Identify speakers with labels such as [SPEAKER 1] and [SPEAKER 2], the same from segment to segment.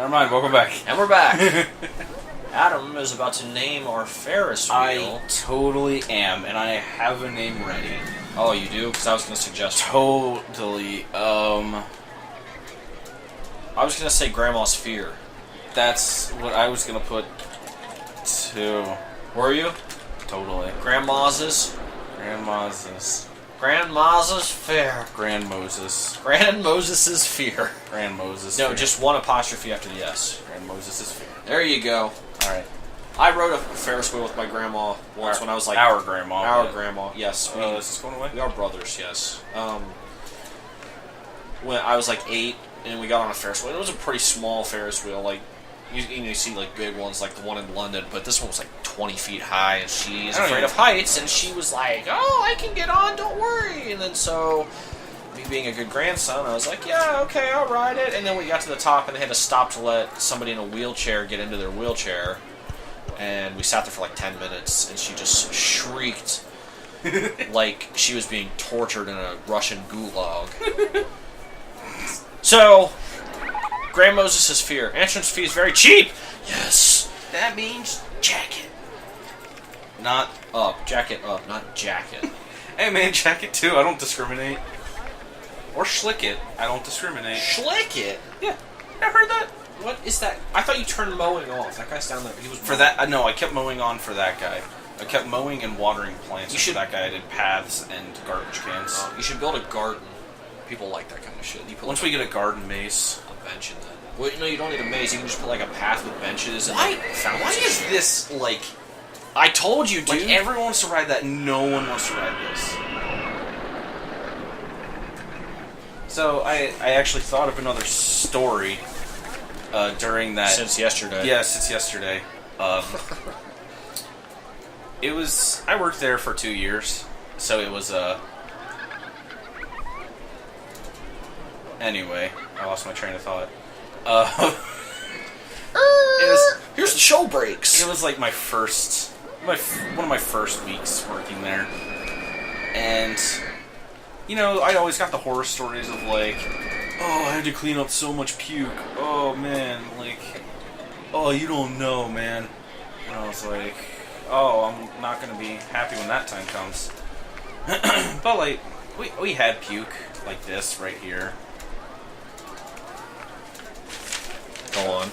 [SPEAKER 1] Never mind, welcome back.
[SPEAKER 2] And we're back. Adam is about to name our Ferris wheel.
[SPEAKER 1] I totally am, and I have a name ready.
[SPEAKER 2] Oh, you do? Because I was going to suggest...
[SPEAKER 1] Totally.
[SPEAKER 2] I was going to say Grandma's Fear.
[SPEAKER 1] That's what I was going to put, too.
[SPEAKER 2] Were you?
[SPEAKER 1] Totally.
[SPEAKER 2] Grandma's? Grandma's Fear.
[SPEAKER 1] Grand Moses.
[SPEAKER 2] Grand Moses' Fear.
[SPEAKER 1] Grand Moses.
[SPEAKER 2] No,
[SPEAKER 1] fear.
[SPEAKER 2] just one apostrophe after the S.
[SPEAKER 1] Grand Moses' fear.
[SPEAKER 2] There you go.
[SPEAKER 1] Alright.
[SPEAKER 2] I rode a Ferris wheel with my grandma once when I was like...
[SPEAKER 1] Our grandma.
[SPEAKER 2] Our grandma, yes.
[SPEAKER 1] Is this going away?
[SPEAKER 2] We are brothers, yes. When I was like 8, and we got on a Ferris wheel. It was a pretty small Ferris wheel, like... You see like big ones like the one in London, but this one was like 20 feet high, and she is afraid of heights, and she was like, "Oh, I can get on, don't worry." And then so, me being a good grandson, I was like, "Yeah, okay, I'll ride it." And then we got to the top, and they had to stop to let somebody in a wheelchair get into their wheelchair, and we sat there for like 10 minutes, and she just shrieked like she was being tortured in a Russian gulag. So. Grand Moses' Fear. Entrance fee is very cheap! Yes!
[SPEAKER 1] That means jacket.
[SPEAKER 2] Not up. Jacket up, not jacket.
[SPEAKER 1] Hey man, jacket too. I don't discriminate. Or schlick it. I don't discriminate.
[SPEAKER 2] Schlick it?
[SPEAKER 1] Yeah. Never heard that?
[SPEAKER 2] What is that? I thought you turned mowing off. That guy's down there. He was
[SPEAKER 1] for that. No, I kept mowing on for that guy. I kept mowing and watering plants. For that guy, I did paths and garbage cans.
[SPEAKER 2] You should build a garden. People like that kind of shit.
[SPEAKER 1] Once we get a garden maze.
[SPEAKER 2] Bench in that. Well, no, you don't need a maze. You can just put like a path with benches and
[SPEAKER 1] why
[SPEAKER 2] is
[SPEAKER 1] this like?
[SPEAKER 2] I told you, dude.
[SPEAKER 1] Like everyone wants to ride that. No one wants to ride this. So I actually thought of another story during that.
[SPEAKER 2] Since yesterday.
[SPEAKER 1] Yeah, since yesterday. It was. I worked there for 2 years, so it was Anyway, I lost my train of thought.
[SPEAKER 2] Here's the show breaks.
[SPEAKER 1] It was like one of my first weeks working there, and you know, I always got the horror stories of like, oh, I had to clean up so much puke. Oh man, like, oh, you don't know, man. And I was like, oh, I'm not gonna be happy when that time comes. But like, we had puke like this right here.
[SPEAKER 2] Go on.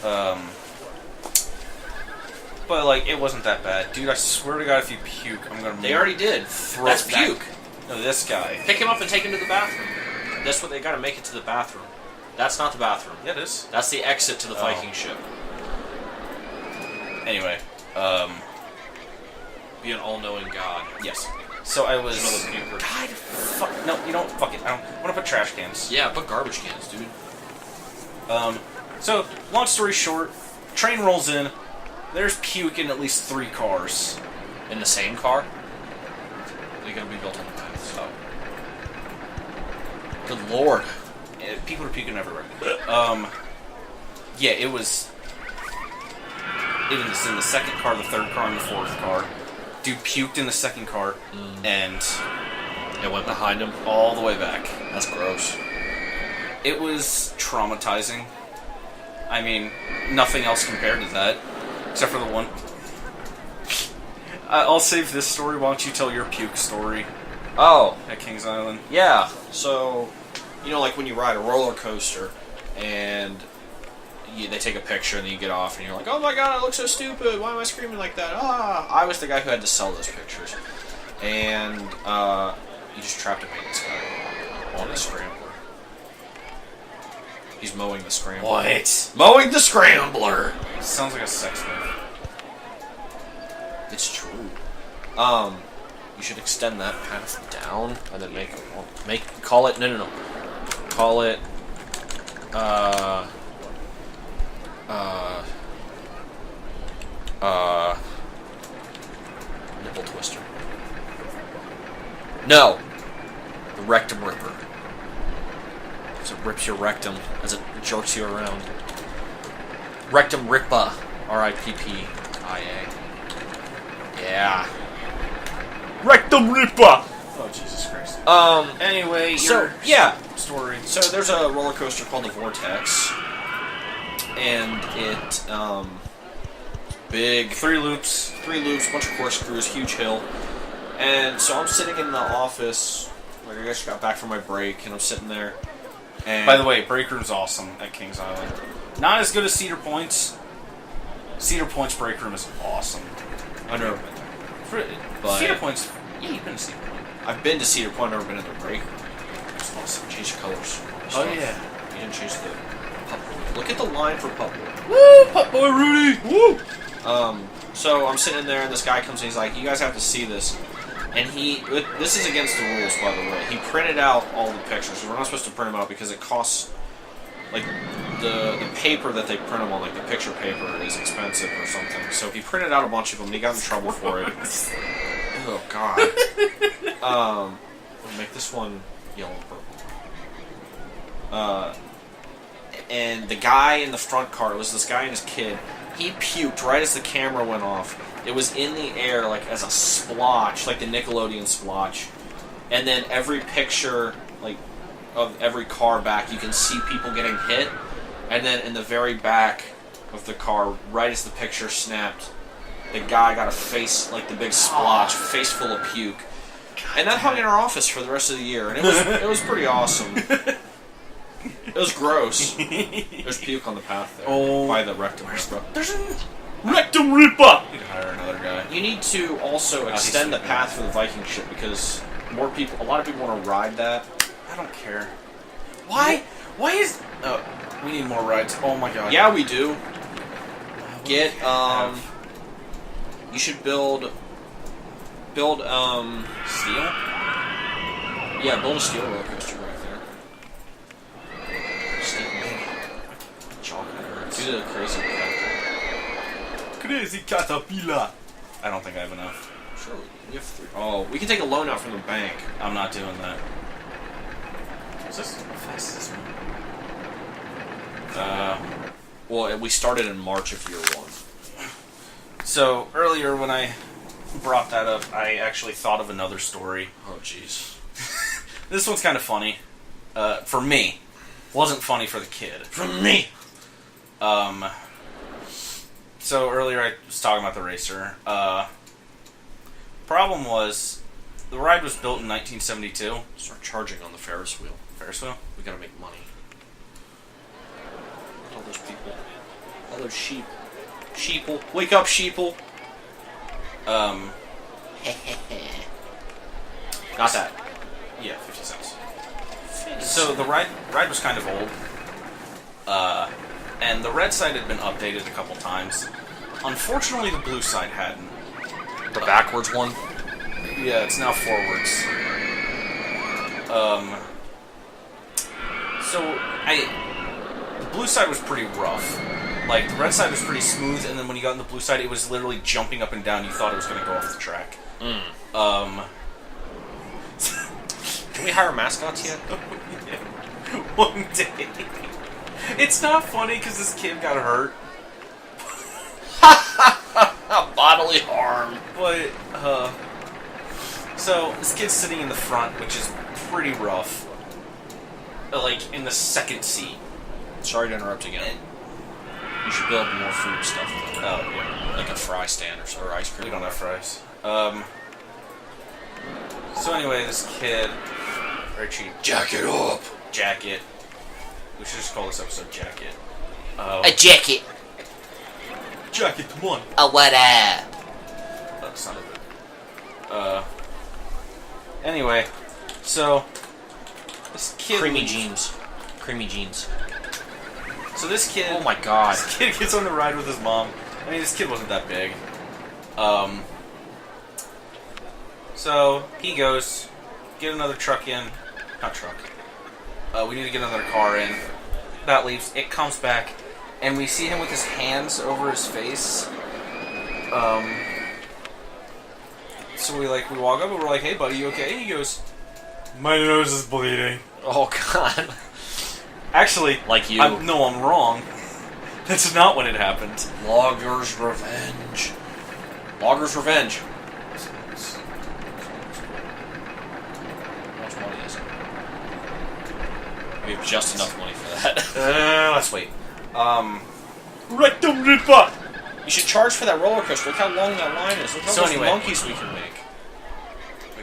[SPEAKER 1] But like, it wasn't that bad, dude. I swear to God, if you puke, I'm gonna.
[SPEAKER 2] They already did. That's puke.
[SPEAKER 1] No, this guy.
[SPEAKER 2] Pick him up and take him to the bathroom. That's what they got to make it to the bathroom. That's not the bathroom.
[SPEAKER 1] Yeah, it is.
[SPEAKER 2] That's the exit to the Viking ship.
[SPEAKER 1] Anyway,
[SPEAKER 2] be an all-knowing God.
[SPEAKER 1] Yes. So I was.
[SPEAKER 2] Another puker.
[SPEAKER 1] God, fuck. No, you don't. Fuck it. I want to put trash cans.
[SPEAKER 2] Yeah, put garbage cans, dude.
[SPEAKER 1] So, long story short, train rolls in, there's puke in at least 3 cars.
[SPEAKER 2] In the same car? They're going to be built on the path, so... Good lord.
[SPEAKER 1] People are puking everywhere. Yeah, it was in the second car, the third car, and the fourth car. Dude puked in the second car, and...
[SPEAKER 2] It went behind him?
[SPEAKER 1] All the way back.
[SPEAKER 2] That's gross.
[SPEAKER 1] It was traumatizing. I mean, nothing else compared to that, except for the one. I'll save this story. Why don't you tell your puke story?
[SPEAKER 2] Oh,
[SPEAKER 1] at Kings Island.
[SPEAKER 2] Yeah. So, you know, like when you ride a roller coaster, and they take a picture, and then you get off, and you're like, "Oh my God, I look so stupid. Why am I screaming like that?" I was the guy who had to sell those pictures, and you just trapped a maintenance guy on a scrambler. He's mowing the scrambler.
[SPEAKER 1] What?
[SPEAKER 2] Mowing the scrambler!
[SPEAKER 1] Sounds like a sex move.
[SPEAKER 2] It's true. You should extend that path down and then call it, no. Call it, nipple twister. No! The Rectum Ripper. As it rips your rectum, as it jerks you around. Rectum Ripper. R-I-P-P-I-A. Yeah. Rectum Ripper!
[SPEAKER 1] Oh, Jesus Christ.
[SPEAKER 2] Anyway,
[SPEAKER 1] so,
[SPEAKER 2] yeah.
[SPEAKER 1] Story.
[SPEAKER 2] So there's a roller coaster called the Vortex. and it big
[SPEAKER 1] 3 loops,
[SPEAKER 2] bunch of corkscrews, huge hill. And so I'm sitting in the office. Like I just got back from my break, and I'm sitting there. And
[SPEAKER 1] by the way, break room's awesome at Kings Island. Not as good as Cedar Point's. Cedar Point's break room is awesome.
[SPEAKER 2] I've never been there.
[SPEAKER 1] Cedar Point's... Yeah, you've been to Cedar Point.
[SPEAKER 2] I've been to Cedar Point, I've never been to the break room. It's awesome. Change the colors.
[SPEAKER 1] Oh, yeah.
[SPEAKER 2] You didn't change the pup boy. Look at the line for pup boy.
[SPEAKER 1] Woo! Pup Boy Rudy! Woo!
[SPEAKER 2] So I'm sitting there, and this guy comes in, he's like, you guys have to see this. And this is against the rules, by the way. He printed out all the pictures. We're not supposed to print them out because it costs, like, the paper that they print them on, like the picture paper, is expensive or something. So he printed out a bunch of them, and he got in trouble for it. Oh, God. We'll make this one yellow and purple. And the guy in the front car, it was this guy and his kid, he puked right as the camera went off. It was in the air, like, as a splotch, like the Nickelodeon splotch. And then every picture, like, of every car back, you can see people getting hit. And then in the very back of the car, right as the picture snapped, the guy got a face, like the big splotch, face full of puke. And that hung in our office for the rest of the year. And it was pretty awesome. It was gross. There's puke on the path there.
[SPEAKER 1] Oh,
[SPEAKER 2] by the Rectum Ripper.
[SPEAKER 1] There's a Rectum Ripper! You can hire another guy.
[SPEAKER 2] You need to also extend the path for the Viking ship because a lot of people want to ride that.
[SPEAKER 1] I don't care. Why? Why is... Oh, we need more rides. Oh my god.
[SPEAKER 2] Yeah, we do. Get, you should build,
[SPEAKER 1] Steel?
[SPEAKER 2] Yeah, build a steel roller coaster right there. Chocolate. Do the crazy caterpillar.
[SPEAKER 1] Crazy caterpillar. I don't think I have enough.
[SPEAKER 2] Sure, we have 3. Oh, we can take a loan out from the bank.
[SPEAKER 1] I'm not doing that. Is this... How fast is this one?
[SPEAKER 2] Well, we started in March of year 1.
[SPEAKER 1] So, earlier when I brought that up, I actually thought of another story.
[SPEAKER 2] Oh, jeez.
[SPEAKER 1] This one's kind of funny. For me. Wasn't funny for the kid.
[SPEAKER 2] For me!
[SPEAKER 1] So, earlier I was talking about the racer. Problem was, the ride was built in 1972.
[SPEAKER 2] Start charging on the Ferris wheel.
[SPEAKER 1] Ferris wheel?
[SPEAKER 2] We gotta make money. All those people. All those sheep. Sheeple. Wake up, sheeple! Not that.
[SPEAKER 1] Yeah, 50 cents. So the ride was kind of old. And the red side had been updated a couple times. Unfortunately, the blue side hadn't.
[SPEAKER 2] The backwards one?
[SPEAKER 1] Yeah, it's now forwards. The blue side was pretty rough. Like, the red side was pretty smooth, and then when you got in the blue side, it was literally jumping up and down. You thought it was going to go off the track.
[SPEAKER 2] Can we hire mascots yet?
[SPEAKER 1] One day. It's not funny because this kid got hurt.
[SPEAKER 2] Bodily harm.
[SPEAKER 1] But, so, this kid's sitting in the front, which is pretty rough. Like, in the second seat.
[SPEAKER 2] Sorry to interrupt again. You should build more food stuff.
[SPEAKER 1] Oh, yeah.
[SPEAKER 2] Like a fry stand or ice cream.
[SPEAKER 1] We don't have fries. So anyway, this kid... Very cheap.
[SPEAKER 2] Jack it up!
[SPEAKER 1] Jacket. We should just call this episode Jacket.
[SPEAKER 3] A jacket.
[SPEAKER 1] Jacket 1.
[SPEAKER 3] What up?
[SPEAKER 1] That's not it. Anyway, so... This kid...
[SPEAKER 2] Creamy jeans. Creamy jeans.
[SPEAKER 1] So this kid...
[SPEAKER 2] Oh my god.
[SPEAKER 1] This kid gets on the ride with his mom. I mean, this kid wasn't that big. So, he goes, get another truck in. Not truck. We need to get another car in. That leaves. It comes back, and we see him with his hands over his face. So we walk up and we're like, hey buddy, you okay? And he goes, my nose is bleeding.
[SPEAKER 2] Oh god.
[SPEAKER 1] Actually,
[SPEAKER 2] like you.
[SPEAKER 1] I'm wrong. That's not when it happened.
[SPEAKER 2] Logger's Revenge. Logger's Revenge. How much money is it? We have just enough money for that.
[SPEAKER 1] Let's wait. Rectum Ripper!
[SPEAKER 2] You should charge for that roller coaster. Look how long that line is. Look how
[SPEAKER 1] So
[SPEAKER 2] many
[SPEAKER 1] anyway.
[SPEAKER 2] monkeys we can make.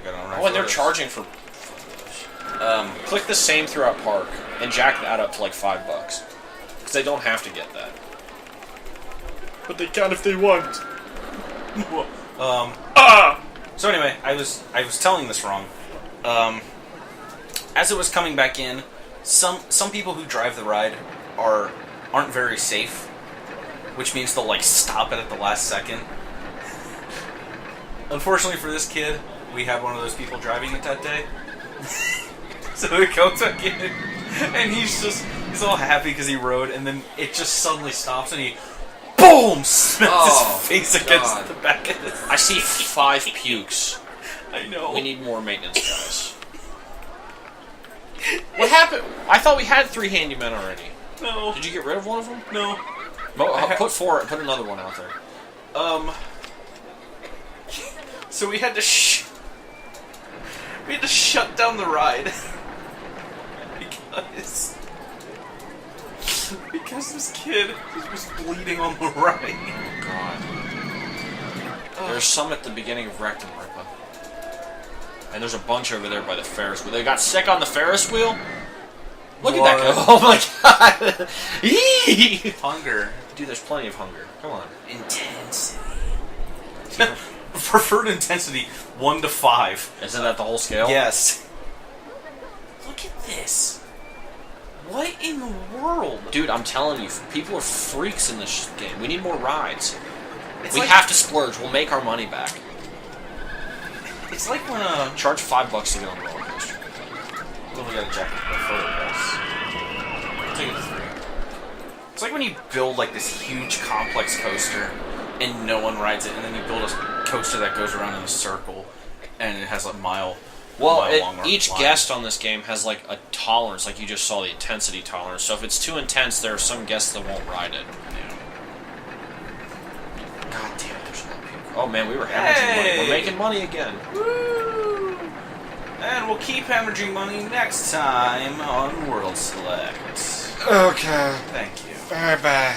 [SPEAKER 1] Oh,
[SPEAKER 2] and they're charging for... click the same throughout park and jack that up to like $5. Because they don't have to get that.
[SPEAKER 1] But they can if they want. So anyway, I was telling this wrong. As it was coming back in, some people who drive the ride aren't very safe, which means they'll like stop it at the last second. Unfortunately for this kid, we had one of those people driving it that day. So he comes back in, and he's all happy because he rode, and then it just suddenly stops, and he, boom, smacks his face against the back of his.
[SPEAKER 2] I see 5 pukes.
[SPEAKER 1] I know.
[SPEAKER 2] We need more maintenance guys. What happened? I thought we had 3 handymen already.
[SPEAKER 1] No.
[SPEAKER 2] Did you get rid of one of them?
[SPEAKER 1] No.
[SPEAKER 2] Put 4. Put another one out there.
[SPEAKER 1] So we had to shut down the ride because this kid was bleeding on the ride.
[SPEAKER 2] Oh God. There's some at the beginning of Rectum Ripper. And there's a bunch over there by the Ferris wheel. They got sick on the Ferris wheel? Look at that guy. Oh my God.
[SPEAKER 1] Hunger.
[SPEAKER 2] Dude, there's plenty of hunger. Come on.
[SPEAKER 1] Intensity. Preferred intensity 1 to 5.
[SPEAKER 2] Isn't that the whole scale?
[SPEAKER 1] Yes. Look at this. What in the world?
[SPEAKER 2] Dude, I'm telling you, people are freaks in this game. We need more rides. We
[SPEAKER 1] like,
[SPEAKER 2] have to splurge. We'll make our money back.
[SPEAKER 1] It's like when
[SPEAKER 2] Charge $5 to get on the roller coaster.
[SPEAKER 1] Well, we gotta check the photo pass. Take it to 3. It's like when you build like this huge complex coaster and no one rides it, and then you build a coaster that goes around in a circle and it has a mile.
[SPEAKER 2] Well,
[SPEAKER 1] long
[SPEAKER 2] each
[SPEAKER 1] line.
[SPEAKER 2] guest on this game has like a tolerance, like you just saw the intensity tolerance. So if it's too intense, there are some guests that won't ride it.
[SPEAKER 1] Yeah.
[SPEAKER 2] God damn it, there's no people. Oh man, we were hemorrhaging money. We're making money again.
[SPEAKER 1] Woo! And we'll keep hemorrhaging money next time on World Select.
[SPEAKER 3] Okay.
[SPEAKER 1] Thank you.
[SPEAKER 3] Bye-bye.